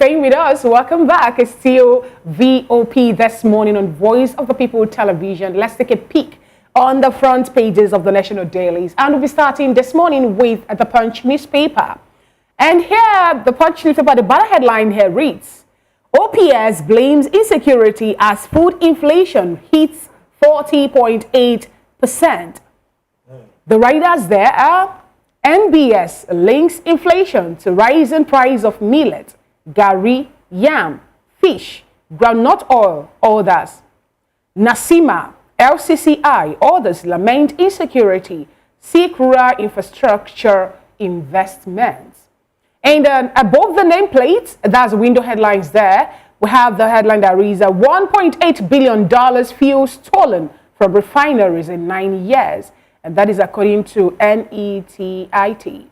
staying with us, welcome back. It's still VOP this morning on Voice of the People Television. Let's take a peek on the front pages of the national dailies. And we'll be starting this morning with the Punch newspaper. And here, the Punch newspaper, the banner headline here reads, OPS blames insecurity as food inflation hits 40.8%. The writers there are NBS links inflation to rising price of millet, gari, yam, fish, groundnut oil, others. Nasima, LCCI, others lament insecurity, seek rural infrastructure investments. And above the nameplate, that's window headlines there, we have the headline that reads $1.8 billion fuel stolen from refineries in 9 years. And that is according to NETIT.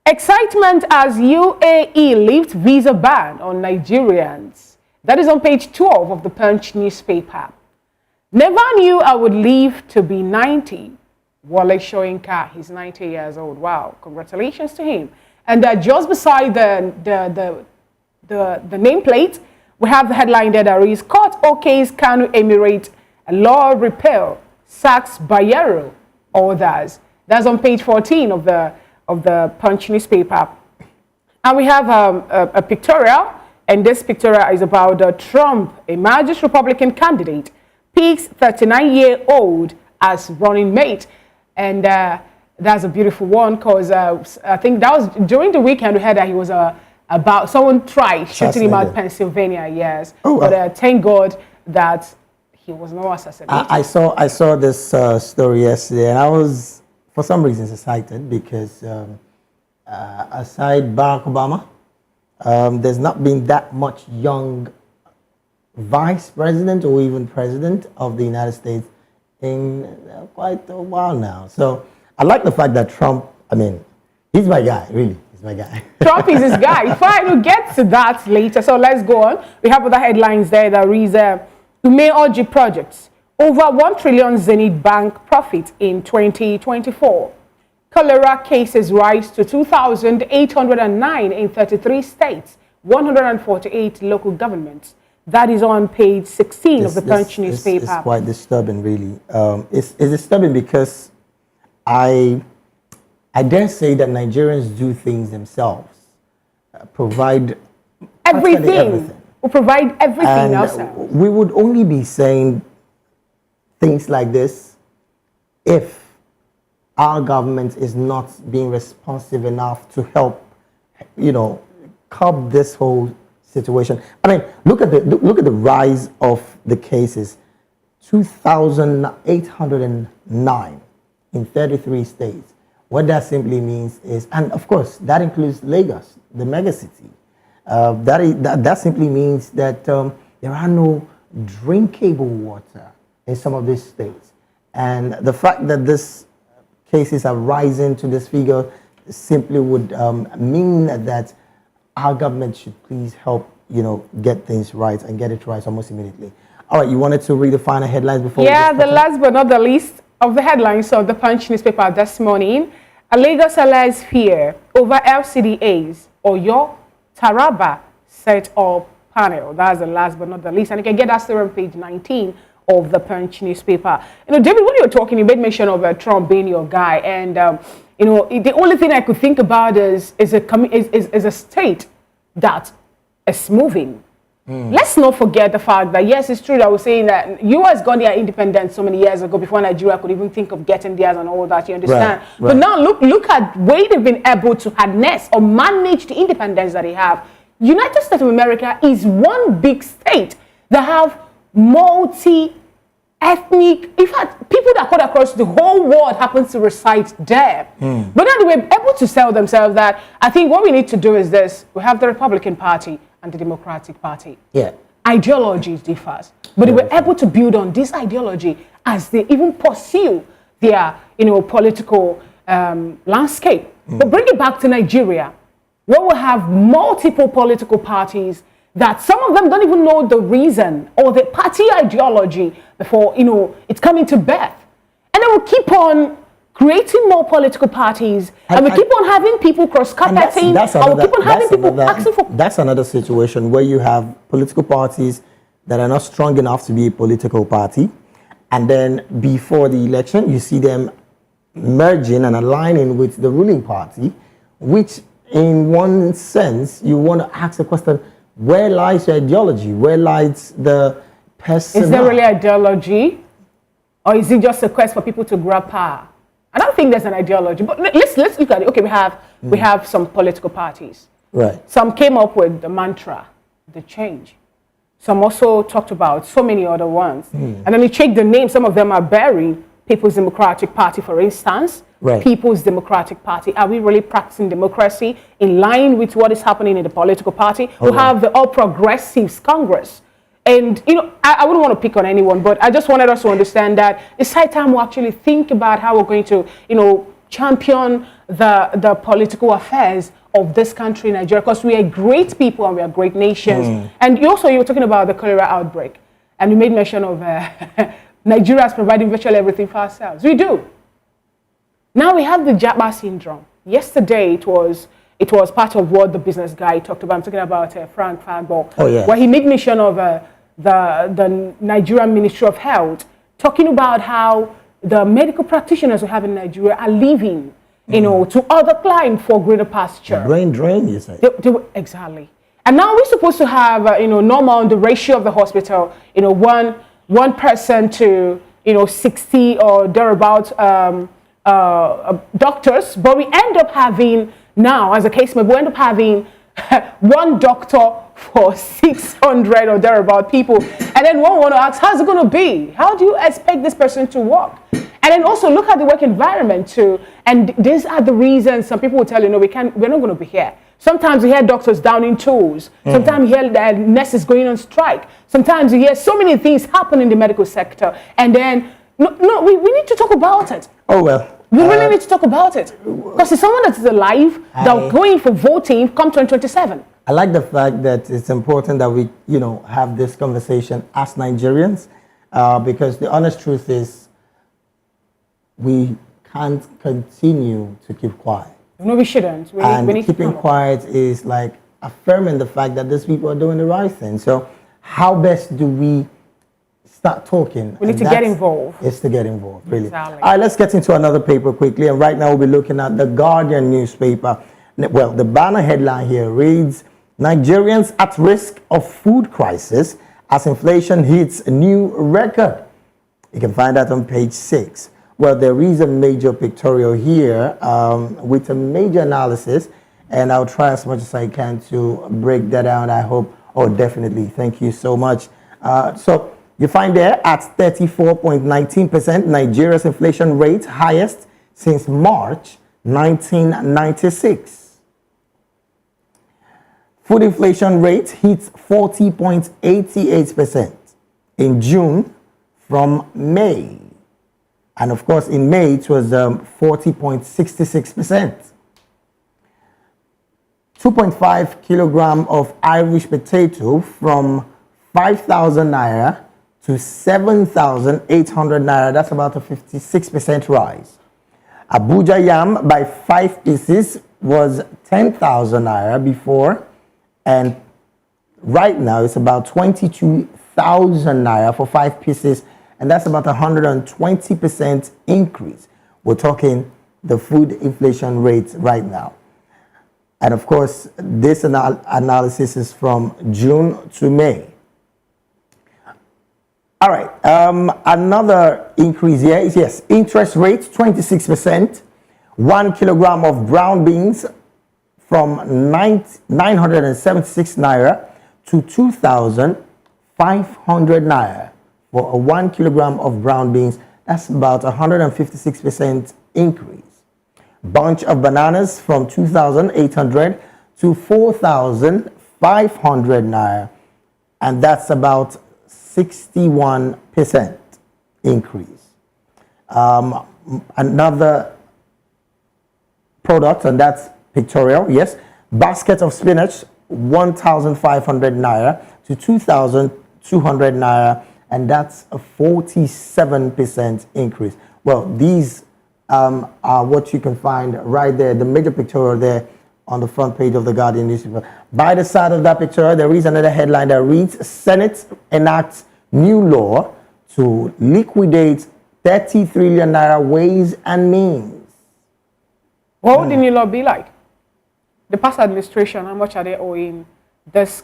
Excitement as UAE lifts visa ban on Nigerians. That is on page 12 of the Punch newspaper. Never knew I would live to be 90. Wale Soyinka, he's 90 years old. Wow, congratulations to him. And just beside the nameplate, we have the headline there that reads, Court OK's Kano Emirate law repeal, sacks Bayero. Others. That's on page 14 of the Punch newspaper. And we have a pictorial, and this pictorial is about Trump, a emerging Republican candidate, picks 39-year-old as running mate. And that's a beautiful one because I think that was during the weekend we heard that he was about someone tried shooting him out Pennsylvania, yes. Oh, but thank God that he was not assassinated. I saw this story yesterday, and I was, for some reasons, excited because aside Barack Obama, there's not been that much young vice president or even president of the United States in quite a while now. So I like the fact that Trump, I mean, he's my guy, really. He's my guy. Trump is his guy. Fine, we'll get to that later. So let's go on. We have other headlines there that reads, Umeoji projects, over 1 trillion Zenith Bank profit in 2024. Cholera cases rise to 2,809 in 33 states, 148 local governments. That is on page 16 of the Punch newspaper. It's quite disturbing, really. It's disturbing because I dare say that Nigerians do things themselves, provide everything. We provide everything ourselves. We would only be saying things like this if our government is not being responsive enough to help, curb this whole situation. I mean, look at the rise of the cases. 2,809 in 33 states. What that simply means is, and of course, that includes Lagos, the megacity. That simply means that there are no drinkable water in some of these states. And the fact that these cases are rising to this figure simply would mean that our government should please help, get things right and get it right almost immediately. All right, you wanted to read the final headlines before? Yeah, the last but not the least of the headlines of the Punch newspaper this morning. A Lagos allies fear over LCDAs or your Taraba set up panel. That's the last but not the least. And you can get that story on page 19 of the Punch newspaper. David, when you were talking, you made mention of Trump being your guy. And, the only thing I could think about is a state that is moving. Let's not forget the fact that, yes, it's true that we're saying that U.S. got their independence so many years ago before Nigeria could even think of getting theirs and all that, you understand? Right. But now look at where they've been able to harness or manage the independence that they have. United States of America is one big state that have multi-ethnic, in fact, people that cut across the whole world happen to reside there. But now they were able to sell themselves that, I think what we need to do is this. We have the Republican Party and the Democratic Party. Yeah. Ideologies differ, but they were able to build on this ideology as they even pursue their, political landscape. But bring it back to Nigeria, where we have multiple political parties that some of them don't even know the reason or the party ideology before, it's coming to birth. And they will keep on creating more political parties, and we keep on having people cross-carpeting, and we keep on having people asking for... That's another situation where you have political parties that are not strong enough to be a political party, and then before the election, you see them merging and aligning with the ruling party, which in one sense, you want to ask the question, where lies your ideology? Where lies the person? Is there really ideology? Or is it just a quest for people to grab power? I don't think there's an ideology, but let's look at it. Okay, we have some political parties. Right. Some came up with the mantra, the change. Some also talked about so many other ones. And then you check the name, some of them are bearing People's Democratic Party, for instance. Right. People's Democratic Party. Are we really practicing democracy in line with what is happening in the political party? We have the All Progressives Congress. And, you know, I wouldn't want to pick on anyone, but I just wanted us to understand that it's high time we actually think about how we're going to, you know, champion the political affairs of this country, Nigeria, because we are great people and we are great nations. And you were talking about the cholera outbreak, and you made mention of Nigeria is providing virtually everything for ourselves. We do. Now we have the Japa syndrome. Yesterday it was part of what the business guy talked about. I'm talking about Frank Fagbo, where he made mention of the Nigerian Ministry of Health, talking about how the medical practitioners we have in Nigeria are leaving, you know, to other climes for greater pasture. Brain drain, you say? Exactly. And now we're supposed to have, you know, normal on the ratio of the hospital, you know, one person to, you know, 60 or thereabouts doctors, but we end up having now, as a case, we end up having one doctor for 600 or thereabout people. And then one want to ask, how's it going to be? How do you expect this person to work? And then also look at the work environment too. And these are the reasons some people will tell you, no, we're not going to be here. Sometimes you hear doctors down in tools. Sometimes you hear nurses going on strike. Sometimes you hear so many things happen in the medical sector. And then, no, we need to talk about it. Oh, well. We really need to talk about it. Because it's someone that is alive, that going for voting come 2027. I like the fact that it's important that we, you know, have this conversation as Nigerians, because the honest truth is we can't continue to keep quiet. No, we shouldn't. We need keeping quiet is like affirming the fact that these people are doing the right thing. So how best do we start talking? We need to get involved. It's to get involved, really. Exactly. All right, let's get into another paper quickly. And right now we'll be looking at the Guardian newspaper. Well, the banner headline here reads, Nigerians at risk of food crisis as inflation hits a new record. You can find that on page 6. Well, there is a major pictorial here with a major analysis, and I'll try as much as I can to break that down, I hope. Oh, definitely. Thank you so much. So you find there at 34.19%, Nigeria's inflation rate highest since March 1996. Food inflation rate hits 40.88% in June from May. And of course, in May, it was 40.66%. 2.5 kilogram of Irish potato from 5,000 naira to 7,800 naira. That's about a 56% rise. Abuja yam by 5 pieces was 10,000 naira before, and right now it's about 22,000 naira for 5 pieces, and that's about 120% increase. We're talking the food inflation rate right now. And of course, this analysis is from June to May. All right, another increase here is, yes, interest rate 26%, 1 kilogram of brown beans from 976 naira to 2,500 naira for a 1 kilogram of brown beans. That's about 156% increase. Bunch of bananas from 2,800 to 4,500 naira, and that's about 61% increase. Another product, and that's pictorial, yes. Basket of spinach, 1,500 naira to 2,200 naira, and that's a 47% increase. Well, these are what you can find right there, the major picture there on the front page of the Guardian newspaper. By the side of that picture, there is another headline that reads, Senate enacts new law to liquidate 30 trillion naira ways and means. What would the new law be like? The past administration, how much are they owing this?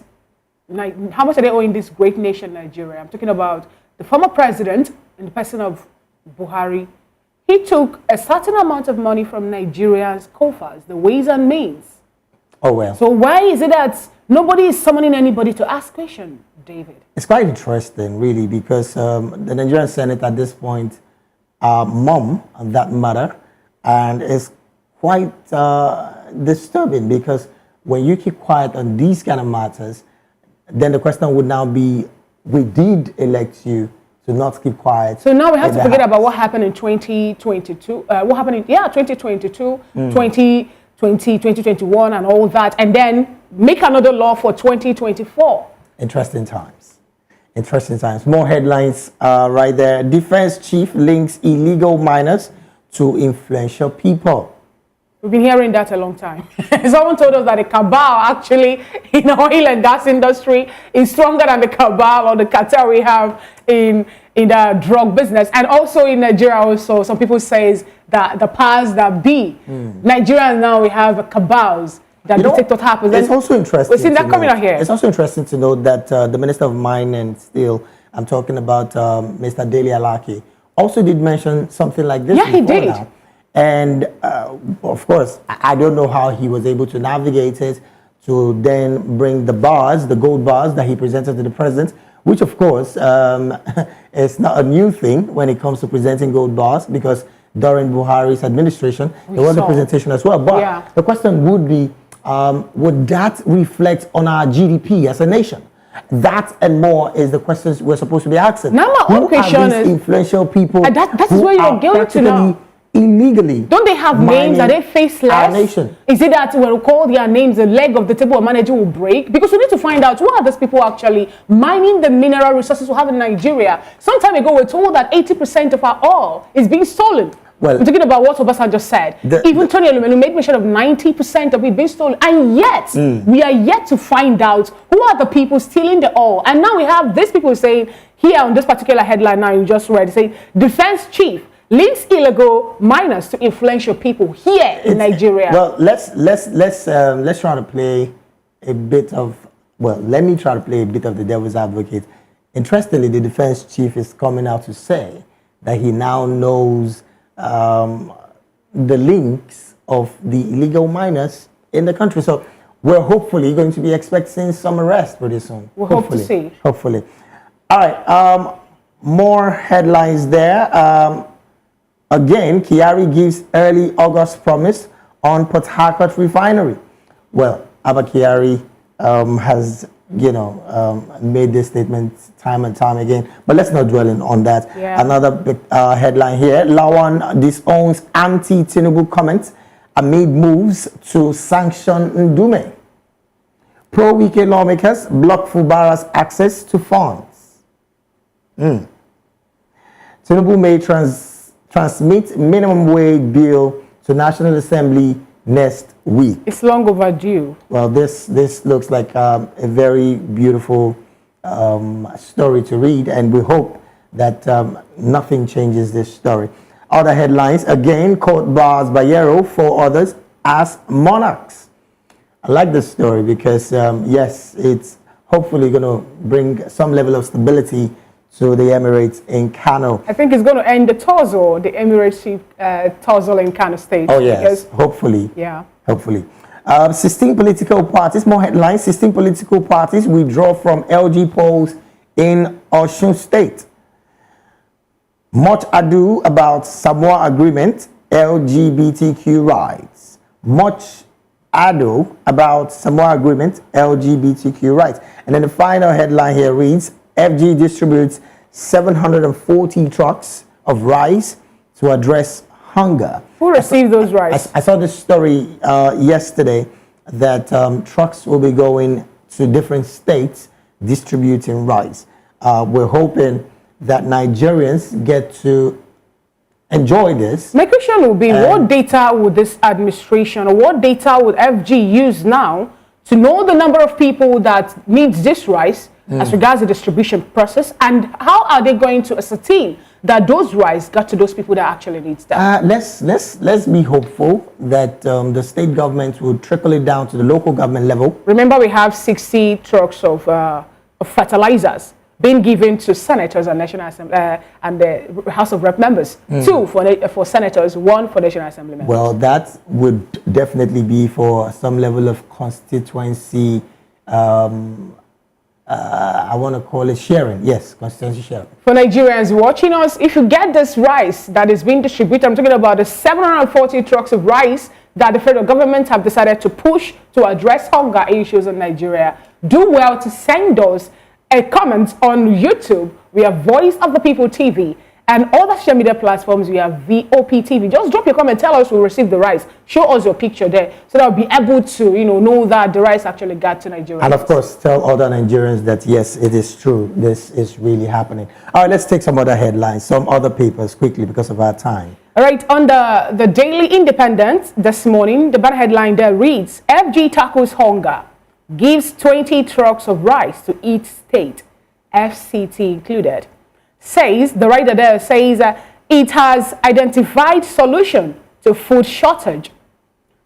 How much are they owing this great nation, Nigeria? I'm talking about the former president in the person of Buhari. He took a certain amount of money from Nigerians' coffers, the ways and means. Oh, well. So why is it that nobody is summoning anybody to ask questions, David? It's quite interesting, really, because the Nigerian Senate at this point are mum on that matter, and it's quite disturbing because when you keep quiet on these kind of matters, then the question would now be, we did elect you to not keep quiet. So now we have to forget about what happened in 2022, what happened in 2022, 2020, 2021 and all that, and then make another law for 2024. Interesting times. Interesting times. More headlines right there. Defense chief links illegal miners to influential people. We've been hearing that a long time. Someone told us that the cabal actually in the oil and gas industry is stronger than the cabal or the cartel we have in the drug business. And also in Nigeria also, some people say that the powers that be. Nigeria now we have cabals that dictate what happens. It's also interesting. We've seen that coming out here. It's also interesting to note that the Minister of Mine and Steel, I'm talking about Mr. Dele Alaki, also did mention something like this. Yeah, he did. Now. And of course, I don't know how he was able to navigate it to then bring the bars, the gold bars that he presented to the president, which of course is not a new thing when it comes to presenting gold bars, because during Buhari's administration, there was a presentation as well. But the question would be, would that reflect on our GDP as a nation? That and more is the questions we're supposed to be asking. Now my own question is, influential people that is where you're going to now. Illegally, don't they have names? Are they faceless? Our nation. Is it that when we call their names, the leg of the table manager will break? Because we need to find out who are those people actually mining the mineral resources we have in Nigeria. Some time ago, we're told that 80% of our oil is being stolen. Well, we're talking about what Obasanjo just said. Even Tony Elumelu made mention of 90% of it being stolen. And yet, we are yet to find out who are the people stealing the oil. And now we have these people saying, here on this particular headline now you just read, saying, defense chief links illegal miners to influential people here in Nigeria. Well, let's try to play a bit of, well, let me try to play a bit of the devil's advocate. Interestingly, the defense chief is coming out to say that he now knows the links of the illegal miners in the country. So we're hopefully going to be expecting some arrest pretty soon. We hope to see. Hopefully. All right. More headlines there. Again, Kyari gives early August promise on Port Harcourt refinery. Well, Abba Kyari has, made this statement time and time again. But let's not dwell on that. Yeah. Another big, headline here. Lawan disowns anti-Tinubu comments amid moves to sanction Ndume. Pro-Wike lawmakers block Fubara's access to funds. Tinubu may transmit minimum wage bill to National Assembly next week. It's long overdue. Well, this looks like a very beautiful story to read, and we hope that nothing changes this story. Other headlines, again, court bars Bayero, 4 others as monarchs. I like this story because, yes, it's hopefully going to bring some level of stability to the Emirates in Kano. I think it's going to end the tussle, the Emirate tussle in Kano State. Oh, yes, hopefully. Yeah. Hopefully. 16 political parties, more headlines, 16 political parties withdraw from LG polls in Osun State. Much ado about Samoa Agreement, LGBTQ rights. Much ado about Samoa Agreement, LGBTQ rights. And then the final headline here reads, FG distributes 740 trucks of rice to address hunger. Who received those rice? I saw this story yesterday that trucks will be going to different states distributing rice. We're hoping that Nigerians get to enjoy this. My question will be, what data would this administration or what data would FG use now to know the number of people that needs this rice as regards the distribution process, and how are they going to ascertain that those rice got to those people that actually needs them? Let's be hopeful that the state government will trickle it down to the local government level. Remember, we have 60 trucks of fertilizers being given to senators and National Assembly and the House of Rep members. 2 for senators, 1 for National Assembly members. Well, that would definitely be for some level of constituency. I want to call it sharing. Yes, constituency sharing. For Nigerians watching us, if you get this rice that is being distributed, I'm talking about the 740 trucks of rice that the federal government have decided to push to address hunger issues in Nigeria, do well to send us a comment on YouTube. We have Voice of the People TV, and other social media platforms. We have VOP TV. Just drop your comment, tell us we received the rice, show us your picture there, so that we'll be able to know that the rice actually got to Nigeria. And of course, tell other Nigerians that yes, it is true, this is really happening. All right, let's take some other headlines, some other papers quickly because of our time. All right, on the Daily Independent this morning, the bad headline there reads, FG tackles hunger, gives 20 trucks of rice to each state, FCT included. Says, the writer there says, it has identified solution to food shortage,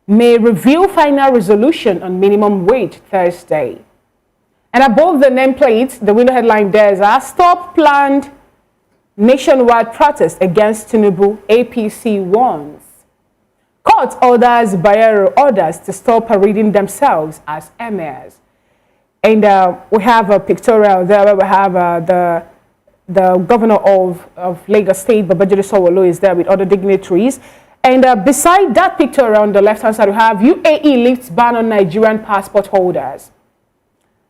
may reveal final resolution on minimum wage Thursday. And above the nameplate, the window headline there is, stop planned nationwide protest against Tinubu, APC warns. Court orders Bayero orders to stop parading themselves as emirs. And we have a pictorial there where we have the governor of Lagos State, Babajide Sanwo-Olu, is there with other dignitaries. And beside that pictorial on the left-hand side, we have UAE lifts ban on Nigerian passport holders.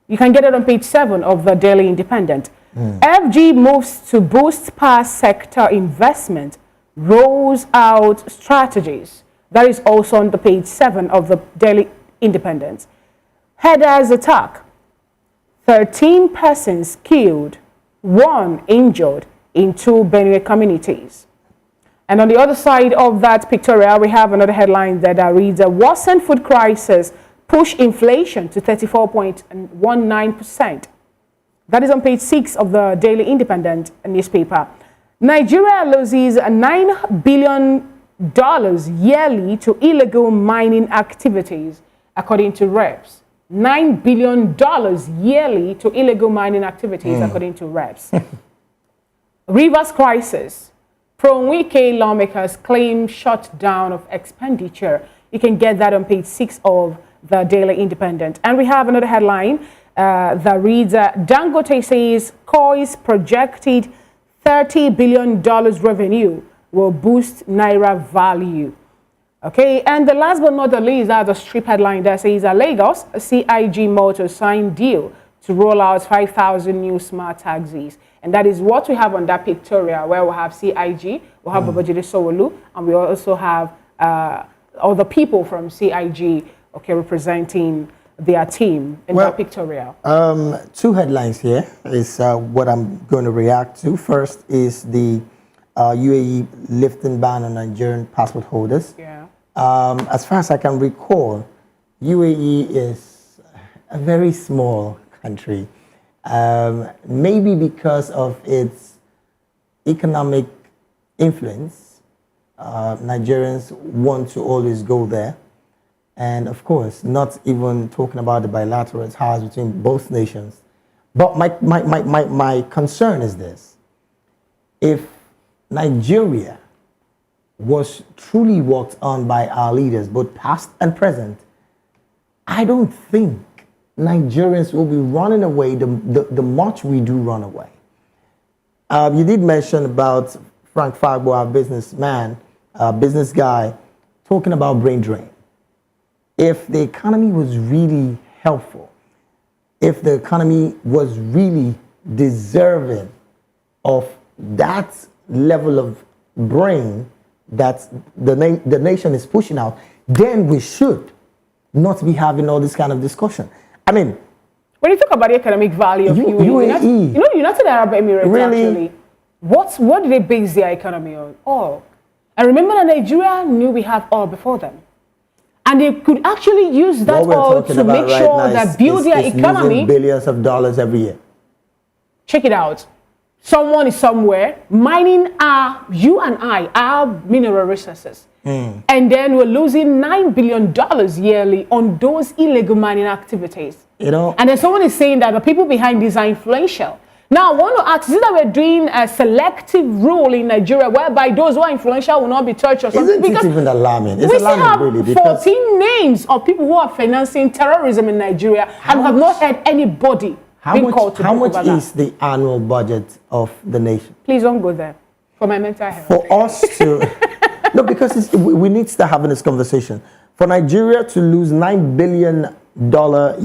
You can get it on page 7 of the Daily Independent. FG moves to boost pass sector investment, rolls out strategies. That is also on the page 7 of the Daily Independent. Headers attack. 13 persons killed, 1 injured in 2 Benue communities. And on the other side of that pictorial, we have another headline that reads, worsen food crisis, push inflation to 34.19%. That is on page 6 of the Daily Independent newspaper. Nigeria loses $9 billion yearly to illegal mining activities, according to reps. $9 billion yearly to illegal mining activities, according to reps. Rivers crisis. Pro-Wike lawmakers claim shutdown of expenditure. You can get that on page 6 of the Daily Independent. And we have another headline that reads, Dangote says Koi's projected $30 billion revenue will boost Naira value. Okay, and the last but not the least, the strip headline that says Lagos, CIG Motors signed deal to roll out 5,000 new smart taxis. And that is what we have on that pictorial, where we have CIG, we have Babajide Sanwo-Olu, and we also have other people from CIG, okay, representing their team in that pictorial. 2 headlines here is what I'm going to react to. First is the UAE lifting ban on Nigerian passport holders. Yeah. As far as I can recall, UAE is a very small country. Maybe because of its economic influence, Nigerians want to always go there. And of course, not even talking about the bilateral ties between both nations. But my concern is this. If Nigeria was truly worked on by our leaders, both past and present, I don't think Nigerians will be running away the much we do run away. You did mention about Frank Fagbo, our businessman, business guy, talking about brain drain. If the economy was really helpful, if the economy was really deserving of that level of brain that the nation is pushing out, then we should not be having all this kind of discussion. I mean, when you talk about the economic value of UAE, United Arab Emirates, really? actually, what do they base their economy on? Oh, And remember that Nigeria knew we had oil before them. And they could actually use that oil to make sure that build their economy. Billions of dollars every year. Check it out. Someone is somewhere mining you and I, our mineral resources. And then we're losing $9 billion yearly on those illegal mining activities. You know, and then someone is saying that the people behind this are influential. Now, I want to ask, is it that we're doing a selective rule in Nigeria whereby those who are influential will not be touched or something? Isn't it even alarming? It's alarming, really. Because 14 names of people who are financing terrorism in Nigeria and have not had anybody being called to How much is the annual budget of the nation? Please don't go there for my mental health. For us to... No, because we need to start having this conversation. For Nigeria to lose $9 billion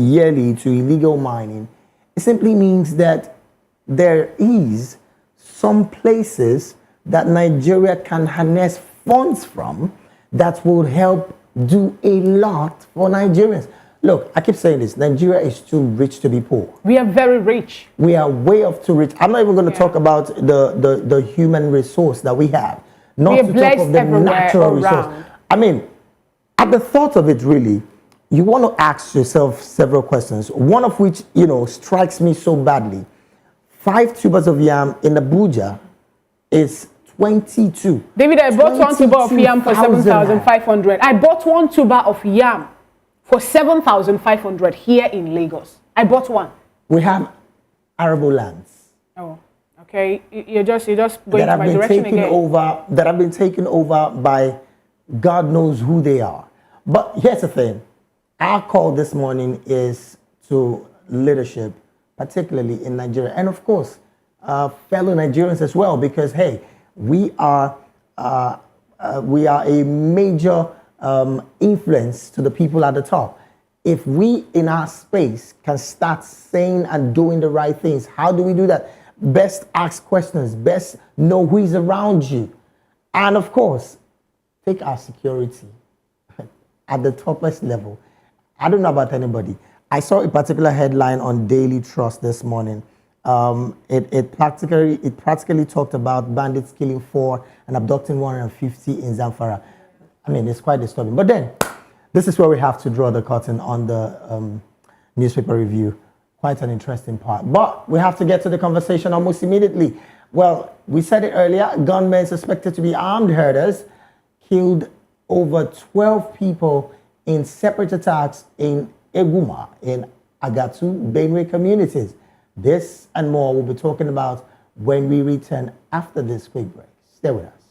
yearly to illegal mining, it simply means that there is some places that Nigeria can harness funds from that will help do a lot for Nigerians. Look, I keep saying this, Nigeria is too rich to be poor. We are very rich. We are way off too rich. I'm not even going to talk about the human resource that we have. Not to talk of the natural resource. I mean, at the thought of it, really, you want to ask yourself several questions. One of which, you know, strikes me so badly. 5 tubers of yam in Abuja is 22. David, I bought 1 tuber of yam for 7,500. I bought 1 tuber of yam for 7,500 here in Lagos. I bought one. We have arable lands. Oh. Okay, you're just going to my direction again. That have been taken over by God knows who they are. But here's the thing. Our call this morning is to leadership, particularly in Nigeria. And of course, fellow Nigerians as well, because, hey, we are a major influence to the people at the top. If we in our space can start saying and doing the right things, how do we do that? Best ask questions, best know who is around you. And of course, take our security at the topest level. I don't know about anybody. I saw a particular headline on Daily Trust this morning. It practically talked about bandits killing 4 and abducting 150 in Zamfara. I mean, it's quite disturbing. But then, this is where we have to draw the curtain on the newspaper review. Quite an interesting part. But we have to get to the conversation almost immediately. Well, we said it earlier, gunmen suspected to be armed herders killed over 12 people in separate attacks in Eguma, in Agatu, Benue communities. This and more we'll be talking about when we return after this quick break. Stay with us.